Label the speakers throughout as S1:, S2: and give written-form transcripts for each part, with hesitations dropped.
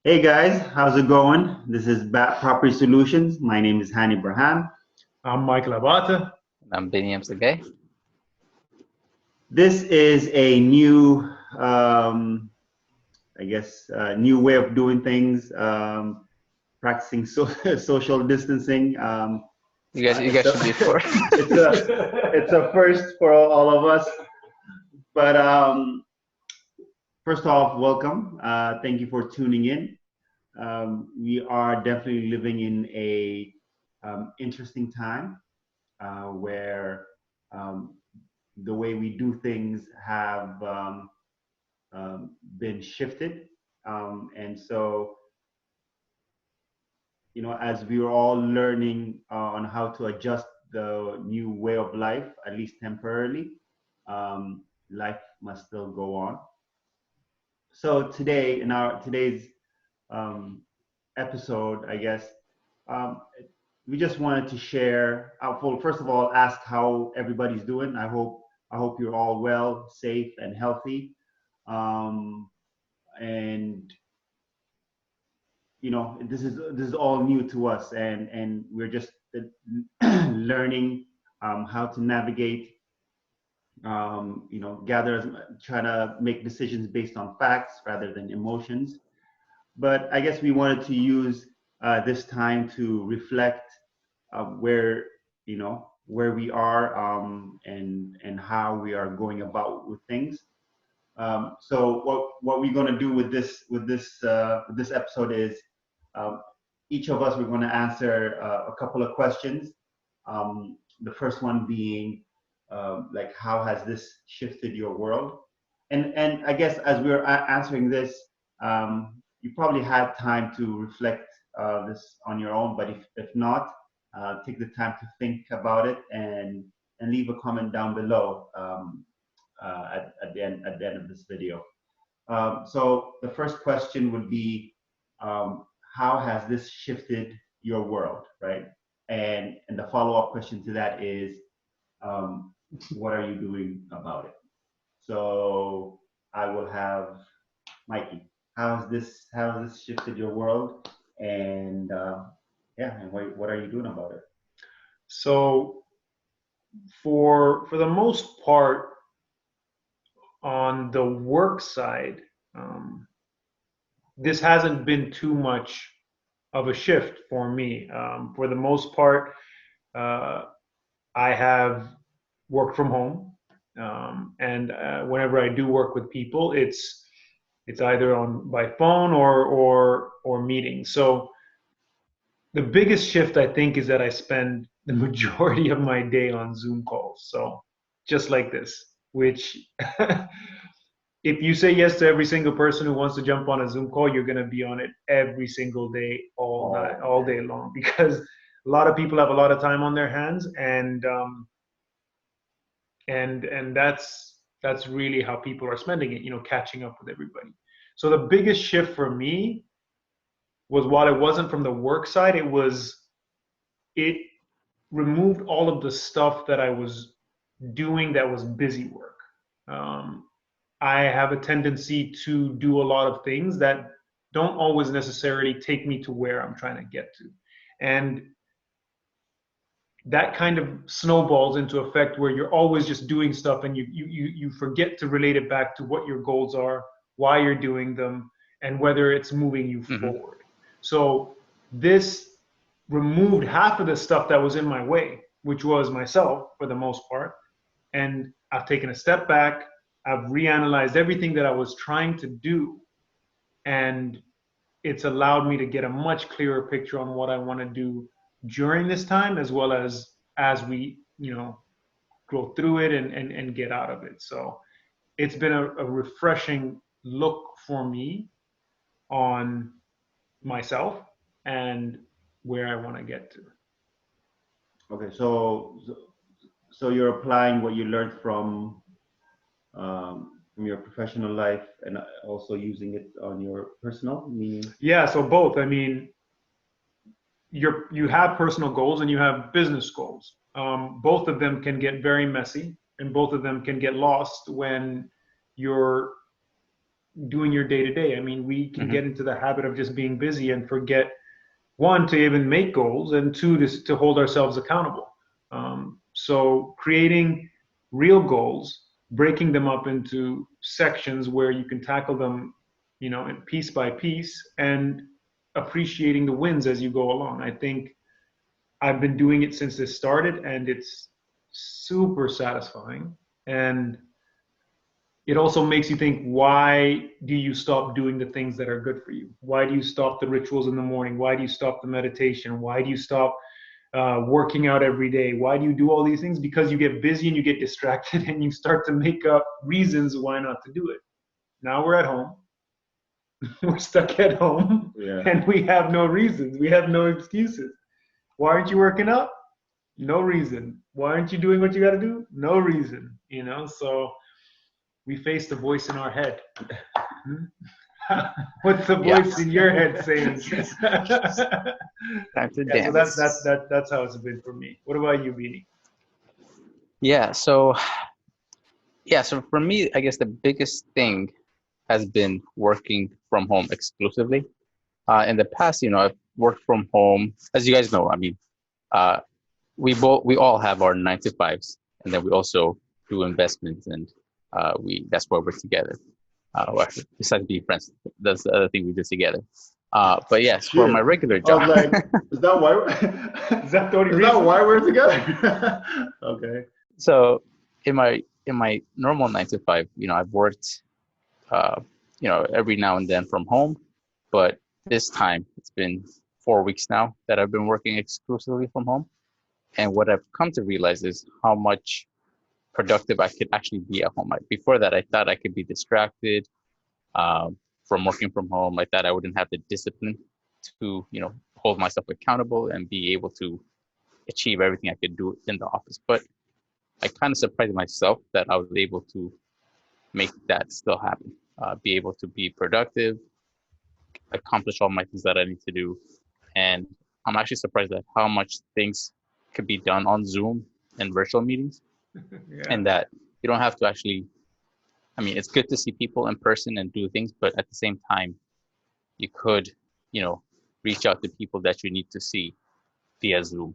S1: Hey guys, how's it going? This is Bat Property Solutions. My name is Hani Braham.
S2: I'm Michael Abata.
S3: I'm Biniam Segay.
S1: This is a new, new way of doing things, practicing social distancing.
S3: You
S1: It's
S3: guys should be
S1: a,
S3: for.
S1: it's a first for all of us. But first off, welcome. Thank you for tuning in. We are definitely living in a interesting time where um, the way we do things have been shifted. And so, as we are all learning on how to adjust the new way of life, at least temporarily, life must still go on. So today, in our today's um, episode, I guess, um, we just wanted to share. Well, first of all, ask how everybody's doing. I hope you're all well, safe, and healthy. Um, and this is all new to us, and we're just learning how to navigate. Gather, try to make decisions based on facts rather than emotions. But I guess we wanted to use this time to reflect where where we are, and how we are going about with things. So what we're going to do with this episode is, um, each of us, we're going to answer a couple of questions. The first one being, like, how has this shifted your world? And I guess as we're answering this, you probably had time to reflect this on your own. But if not, take the time to think about it, and leave a comment down below, at the end of this video. So the first question would be, how has this shifted your world, right? And the follow-up question to that is, um, what are you doing about it? So I will have Mikey. How has this shifted your world? And yeah, and what are you doing about it?
S2: So for the most part, on the work side, um, this hasn't been too much of a shift for me. For the most part, uh, I have worked from home, and whenever I do work with people, it's either on by phone or meeting. So the biggest shift, I think, is that I spend the majority of my day on Zoom calls. So just like this, which if you say yes to every single person who wants to jump on a Zoom call, you're going to be on it every single day, all night, all day long, because a lot of people have a lot of time on their hands, and that's really how people are spending it, catching up with everybody. So the biggest shift for me was, while it wasn't from the work side, it removed all of the stuff that I was doing that was busy work. Um, I have a tendency to do a lot of things that don't always necessarily take me to where I'm trying to get to. And that kind of snowballs into effect where you're always just doing stuff, and you forget to relate it back to what your goals are, why you're doing them, and whether it's moving you
S3: Hmm.
S2: forward. So this removed half of the stuff that was in my way, which was myself for the most part. And I've taken a step back. I've reanalyzed everything that I was trying to do, and it's allowed me to get a much clearer picture on what I want to do during this time, as well as we go through it and get out of it. So it's been a refreshing look for me on myself and where I want to get to.
S1: Okay, so you're applying what you learned from your professional life, and also using it on your personal, meaning.
S2: Yeah, so both. I mean, you have personal goals and you have business goals. Both of them can get very messy, and both of them can get lost when you're doing your day to day. I mean, we can
S3: Mhm.
S2: get into the habit of just being busy and forget, one, to even make goals, and two, to hold ourselves accountable. So creating real goals, breaking them up into sections where you can tackle them, in piece by piece, and appreciating the wins as you go along. I think I've been doing it since this started, and it's super satisfying. And it also makes you think, why do you stop doing the things that are good for you? Why do you stop the rituals in the morning? Why do you stop the meditation? Why do you stop working out every day? Why do you do all these things? Because you get busy and you get distracted and you start to make up reasons why not to do it. Now we're at home. We're stuck at home,
S1: Yeah.
S2: and we have no reasons. We have no excuses. Why aren't you working out? No reason. Why aren't you doing what you got to do? No reason. So we face the voice in our head. What's the
S3: Yeah.
S2: voice in your head saying?
S3: Time to
S2: Yeah, so
S3: dance.
S2: that's how it's been for me. What about you, Beanie?
S3: Yeah. So for me, I guess the biggest thing has been working from home exclusively. In the past, I've worked from home. As you guys know, I mean, uh, we all have our 9 to 5s, and then we also do investments, and that's why we're together. Well, besides being friends, that's the other thing we do together. But yes, for my
S1: Shit.
S3: regular
S1: I was
S3: job.
S1: like, is that why?
S2: Is that the only
S1: Is that
S2: reason?
S1: why we're together? Okay.
S3: So in my normal 9 to 5, I've worked, uh, every now and then from home, but this time it's been 4 weeks now that I've been working exclusively from home. And what I've come to realize is how much productive I could actually be at home. Before that, I thought I could be distracted from working from home. I thought I wouldn't have the discipline to, hold myself accountable and be able to achieve everything I could do in the office. But I kind of surprised myself that I was able to make that still happen. Be able to be productive, accomplish all my things that I need to do. And I'm actually surprised at how much things could be done on Zoom and virtual meetings,
S2: Yeah.
S3: and that you don't have to actually, I mean, it's good to see people in person and do things, but at the same time, you could, reach out to people that you need to see via Zoom.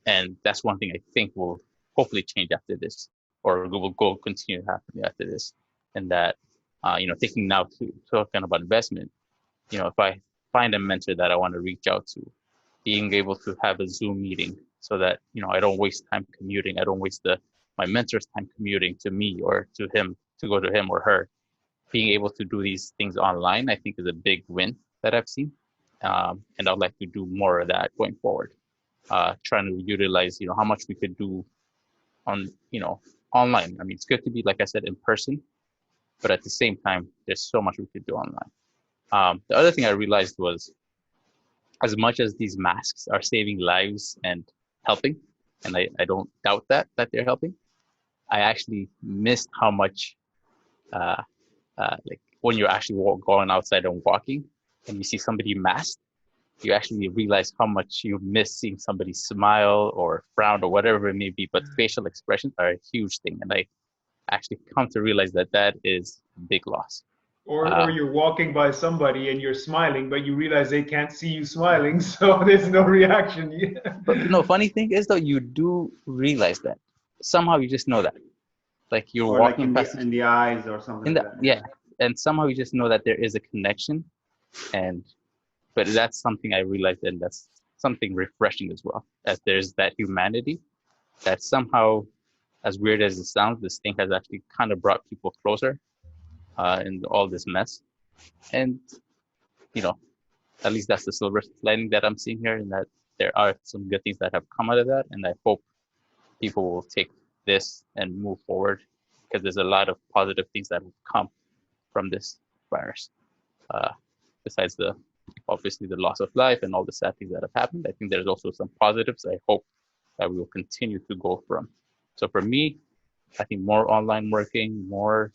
S3: And that's one thing I think will hopefully change after this, or will go continue happening after this. And that, thinking now to talking about investment, if I find a mentor that I want to reach out to, being able to have a Zoom meeting so that, I don't waste time commuting. I don't waste my mentor's time commuting to me or to him, to go to him or her. Being able to do these things online, I think, is a big win that I've seen. And I'd like to do more of that going forward. Trying to utilize, how much we could do on, online. I mean, it's good to be, like I said, in person, but at the same time, there's so much we could do online. The other thing I realized was, as much as these masks are saving lives and helping, and I don't doubt that they're helping, I actually missed how much, uh, like when you're actually going outside and walking and you see somebody masked, you actually realize how much you miss seeing somebody smile or frown or whatever it may be. But facial expressions are a huge thing, and I actually come to realize that is a big loss.
S2: Or you're walking by somebody and you're smiling, but you realize they can't see you smiling, so there's no reaction.
S3: But funny thing is though, you do realize that somehow you just know that, like you're
S1: Or like
S3: walking past
S1: in the eyes or something
S3: in
S1: like
S3: the
S1: that.
S3: yeah, and somehow you just know that there is a connection, and but that's something I realized, and that's something refreshing as well, as there's that humanity that somehow, as weird as it sounds, this thing has actually kind of brought people closer in all this mess. And, you know, at least that's the silver lining that I'm seeing here, and that there are some good things that have come out of that. And I hope people will take this and move forward, because there's a lot of positive things that will come from this virus. Uh, Besides obviously the loss of life and all the sad things that have happened, I think there's also some positives I hope that we will continue to go from. So for me, I think more online working, more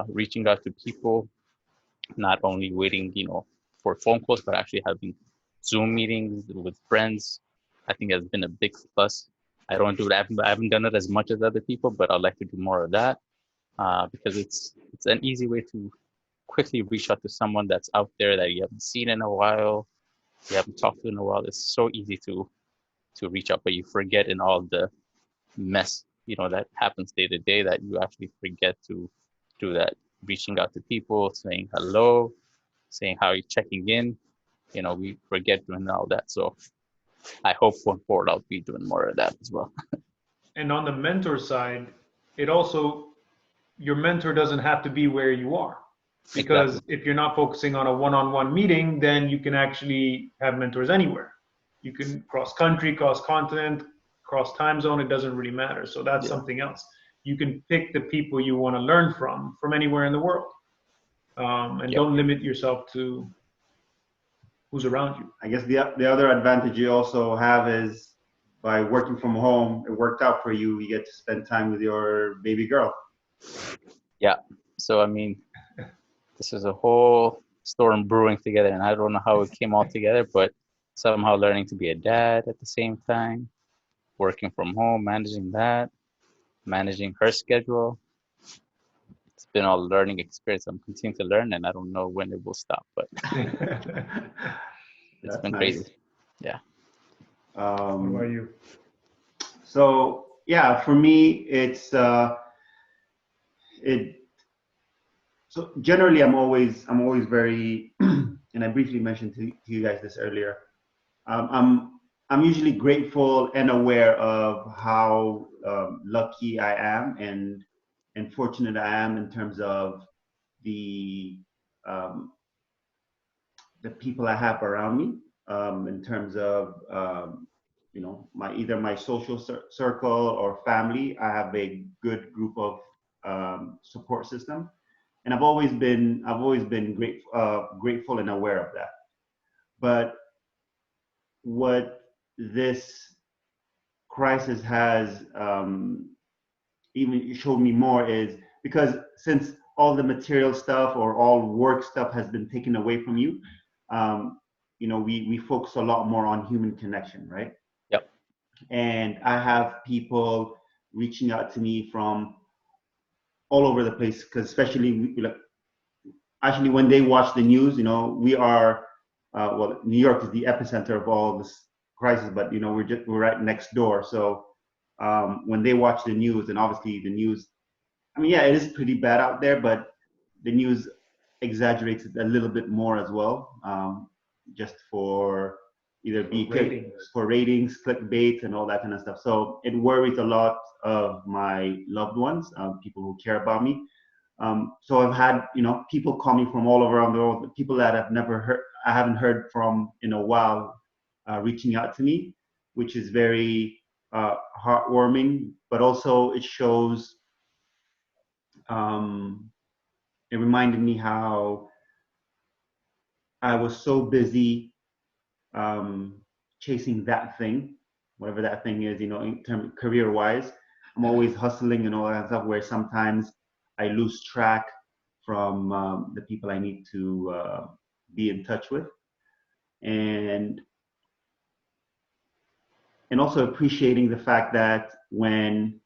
S3: reaching out to people, not only waiting, for phone calls, but actually having Zoom meetings with friends, I think has been a big plus. I don't do it. I haven't done it as much as other people, but I'd like to do more of that because it's an easy way to quickly reach out to someone that's out there that you haven't seen in a while, you haven't talked to in a while. It's so easy to reach out, but you forget in all the mess, that happens day to day, that you actually forget to do that. Reaching out to people, saying hello, saying how you're checking in. We forget doing all that. So I hope going forward I'll be doing more of that as well.
S2: And on the mentor side, it also, your mentor doesn't have to be where you are. Because
S3: Exactly.
S2: if you're not focusing on a one-on-one meeting, then you can actually have mentors anywhere. You can cross country, cross continent, cross time zone, it doesn't really matter. So that's
S3: Yeah.
S2: something else. You can pick the people you want to learn from anywhere in the world. And
S3: Yep.
S2: don't limit yourself to who's around you.
S1: I guess the other advantage you also have is by working from home, it worked out for you. You get to spend time with your baby girl.
S3: Yeah. So, this is a whole storm brewing together, and I don't know how it came all together, but somehow learning to be a dad at the same time, working from home, managing that, managing her schedule. It's been a learning experience. I'm continuing to learn, and I don't know when it will stop, but it's
S1: That's
S3: been
S1: nice.
S3: crazy. Yeah.
S2: What about you?
S1: So yeah, for me, it's it. So generally, I'm always very, and I briefly mentioned to you guys this earlier. I'm usually grateful and aware of how lucky I am and fortunate I am in terms of the um, the people I have around me, in terms of my either my social circle or family. I have a good group of support system, and I've always been grateful and aware of that. But what this crisis has even showed me more is because since all the material stuff or all work stuff has been taken away from you, um, we focus a lot more on human connection, right?
S3: Yep.
S1: And I have people reaching out to me from all over the place because especially like actually when they watch the news, we are well, New York is the epicenter of all this crisis, but we're right next door. So when they watch the news, and obviously the news, I mean, yeah, it is pretty bad out there, but the news exaggerates it a little bit more as well, just for either for ratings, clickbait, and all that kind of stuff. So it worries a lot of my loved ones, people who care about me. So I've had people call me from all around the world, people that I haven't heard from in a while, reaching out to me, which is very heartwarming. But also it shows, it reminded me how I was so busy chasing that thing, whatever that thing is, in terms career-wise. I'm always hustling and all that stuff. Where sometimes I lose track from the people I need to be in touch with, and also appreciating the fact that and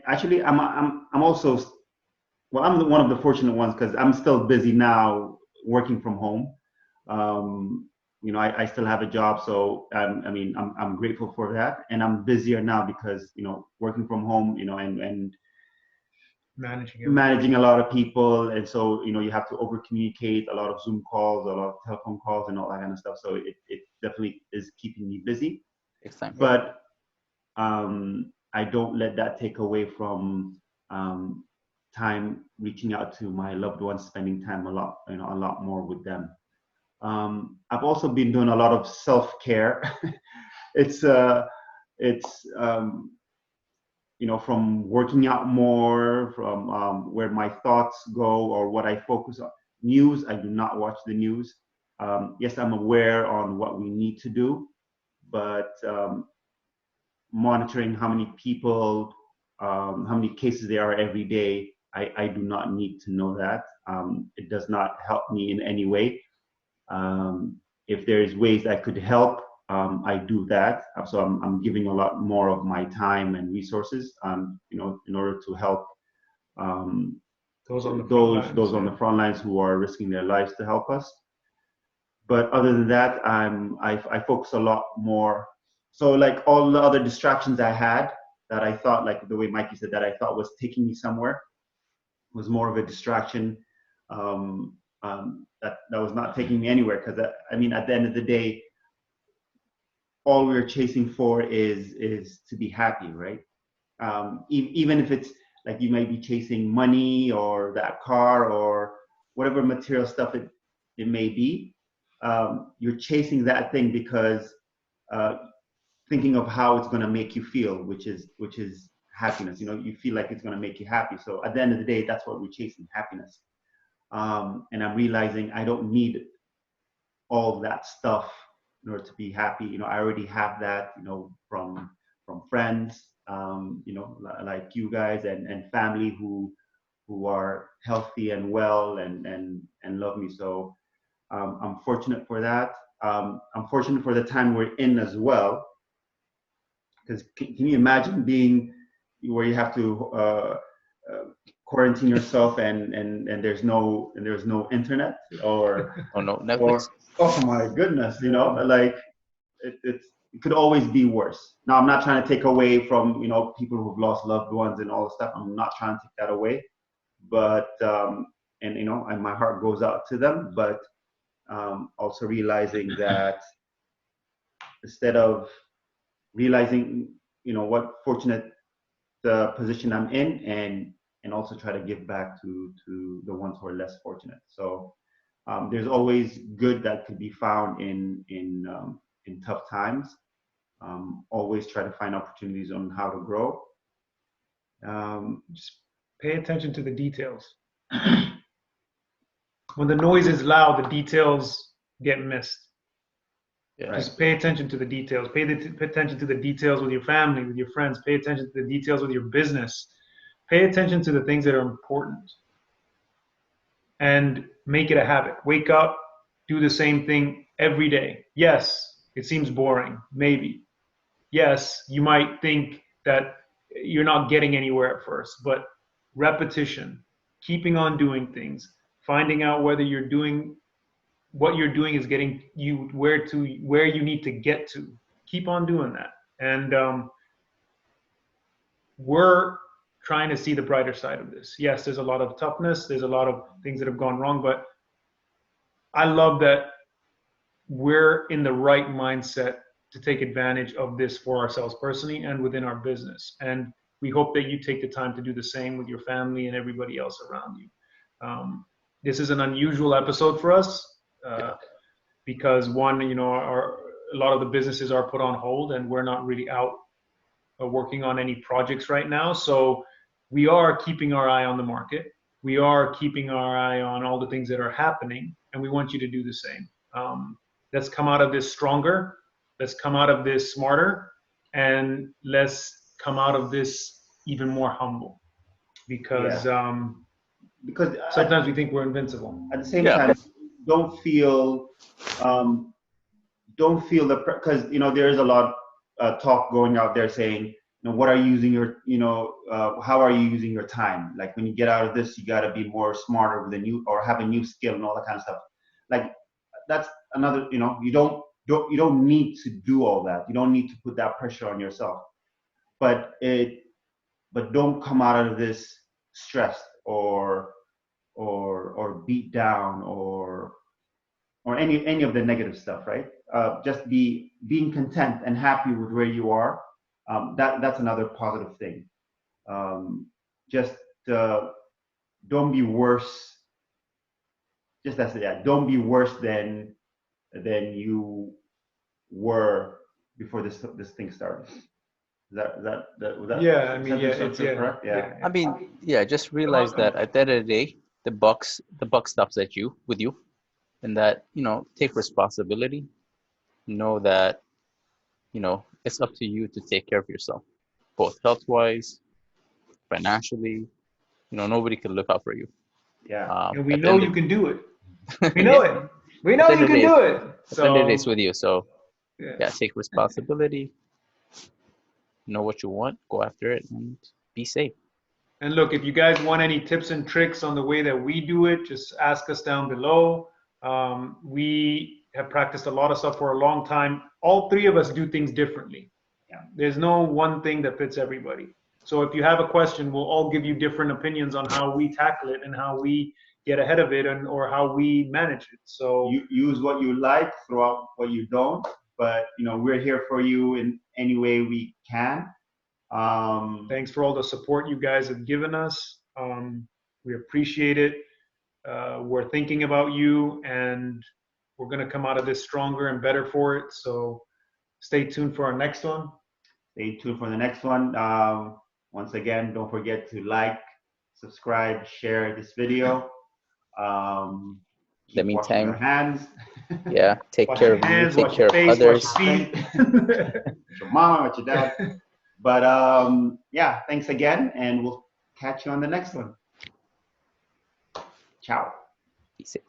S1: actually I'm also, well, I'm one of the fortunate ones because I'm still busy now working from home. Um, I still have a job, so I'm grateful for that, and I'm busier now because working from home, and managing a lot of people, and so you have to over communicate, a lot of Zoom calls, a lot of telephone calls, and all that kind of stuff. So it definitely is keeping me busy, but I don't let that take away from time reaching out to my loved ones, spending time a lot more with them. I've also been doing a lot of self-care. it's it's from working out more, from where my thoughts go or what I focus on. News, I do not watch the news. Yes, I'm aware on what we need to do, but monitoring how many people, how many cases there are every day, I do not need to know that. It does not help me in any way. If there's ways I could help, I do that. So I'm giving a lot more of my time and resources, in order to help
S2: Those on the front lines,
S1: those on the front lines who are risking their lives to help us. But other than that, I focus a lot more. So like all the other distractions I had that I thought, like the way Mikey said, that I thought was taking me somewhere, was more of a distraction. That was not taking me anywhere, because I mean, at the end of the day, all we're chasing for is to be happy, right? Even if it's like you might be chasing money or that car or whatever material stuff it may be, you're chasing that thing because thinking of how it's going to make you feel, which is happiness. You know, you feel like it's going to make you happy. So at the end of the day, that's what we're chasing, happiness. And I'm realizing I don't need all of that stuff in order to be happy. You know, I already have that, you know, from friends, you know, like you guys, and family who are healthy and well and love me. So I'm fortunate for that. I'm fortunate for the time we're in as well, because can you imagine being where you have to quarantine yourself and there's no internet or
S3: Oh no, Netflix.
S1: oh my goodness, you know, like it could always be worse. Now, I'm not trying to take away from, you know, people who've lost loved ones and all the stuff. I'm not trying to take that away, but and you know, and my heart goes out to them. But also realizing that instead of realizing, you know, what fortunate the position I'm in, and also try to give back to the ones who are less fortunate. So there's always good that could be found in tough times. Always try to find opportunities on how to grow.
S2: just pay attention to the details. When the noise is loud, the details get missed.
S3: Yeah.
S2: Just pay attention to the details. Pay attention to the details with your family, with your friends. Pay attention to the details with your business. Pay attention to the things that are important. And make it a habit. Wake up, do the same thing every day. Yes, it seems boring, maybe. Yes, you might think that you're not getting anywhere at first, but repetition, keeping on doing things, finding out whether you're doing what you're doing is getting you where you need to get to. Keep on doing that. And we're trying to see the brighter side of this. Yes, there's a lot of toughness, there's a lot of things that have gone wrong, but I love that we're in the right mindset to take advantage of this for ourselves personally and within our business. And we hope that you take the time to do the same with your family and everybody else around you. This is an unusual episode for us because one, you know, a lot of the businesses are put on hold and we're not really out working on any projects right now. So we are keeping our eye on the market. We are keeping our eye on all the things that are happening, and we want you to do the same. Let's come out of this stronger. Let's come out of this smarter, and let's come out of this even more humble. Because sometimes we think we're invincible.
S1: At the same time, don't feel the, because you know there is a lot talk going out there saying, you know, what are you using your, you know, how are you using your time? Like when you get out of this, you got to be more smarter with a new, or have a new skill and all that kind of stuff. Like that's another, you know, you don't need to do all that. You don't need to put that pressure on yourself. But don't come out of this stressed or beat down or any of the negative stuff, right? Just being content and happy with where you are. That's another positive thing. Just don't be worse. Just that's it. Yeah, don't be worse than you were before this thing started. Was that
S2: Yeah, I mean,
S1: correct? Yeah.
S3: I mean, yeah, just realize that at the end of the day, the buck stops at you, with you, and that, you know, take responsibility. Know that, you know, it's up to you to take care of yourself, both health-wise, financially. You know, nobody can look out for you.
S1: Yeah.
S2: And we
S3: at the
S2: know
S3: end
S2: you
S3: of-
S2: can do it. We know it. We know
S3: At the
S2: you
S3: end of
S2: can
S3: the
S2: do
S3: day,
S2: it.
S3: At the end of the day, it's with you. So
S2: yeah.
S3: take responsibility. Know what you want, go after it, and be safe.
S2: And look, if you guys want any tips and tricks on the way that we do it, just ask us down below. We have practiced a lot of stuff for a long time. All three of us do things differently.
S1: Yeah.
S2: There's no one thing that fits everybody. So if you have a question, we'll all give you different opinions on how we tackle it and how we get ahead of it, and or how we manage it. So
S1: You use what you like, throw out what you don't. But we're here for you in any way we can.
S2: thanks for all the support you guys have given us. We appreciate it. We're thinking about you, and we're going to come out of this stronger and better for it. So stay tuned for our next one.
S1: Stay tuned for the next one. Once again, don't forget to like, subscribe, share this video.
S3: In the
S1: Keep washing your
S3: meantime,
S1: hands.
S3: yeah, take
S2: Wash
S3: care
S2: your
S3: of you,
S2: hands,
S3: take
S2: wash
S3: care
S2: your
S3: of
S2: face,
S3: others.
S2: wash your feet.
S1: Watch your mama, watch your dad. But yeah, thanks again, and we'll catch you on the next one. Ciao.
S3: Be safe.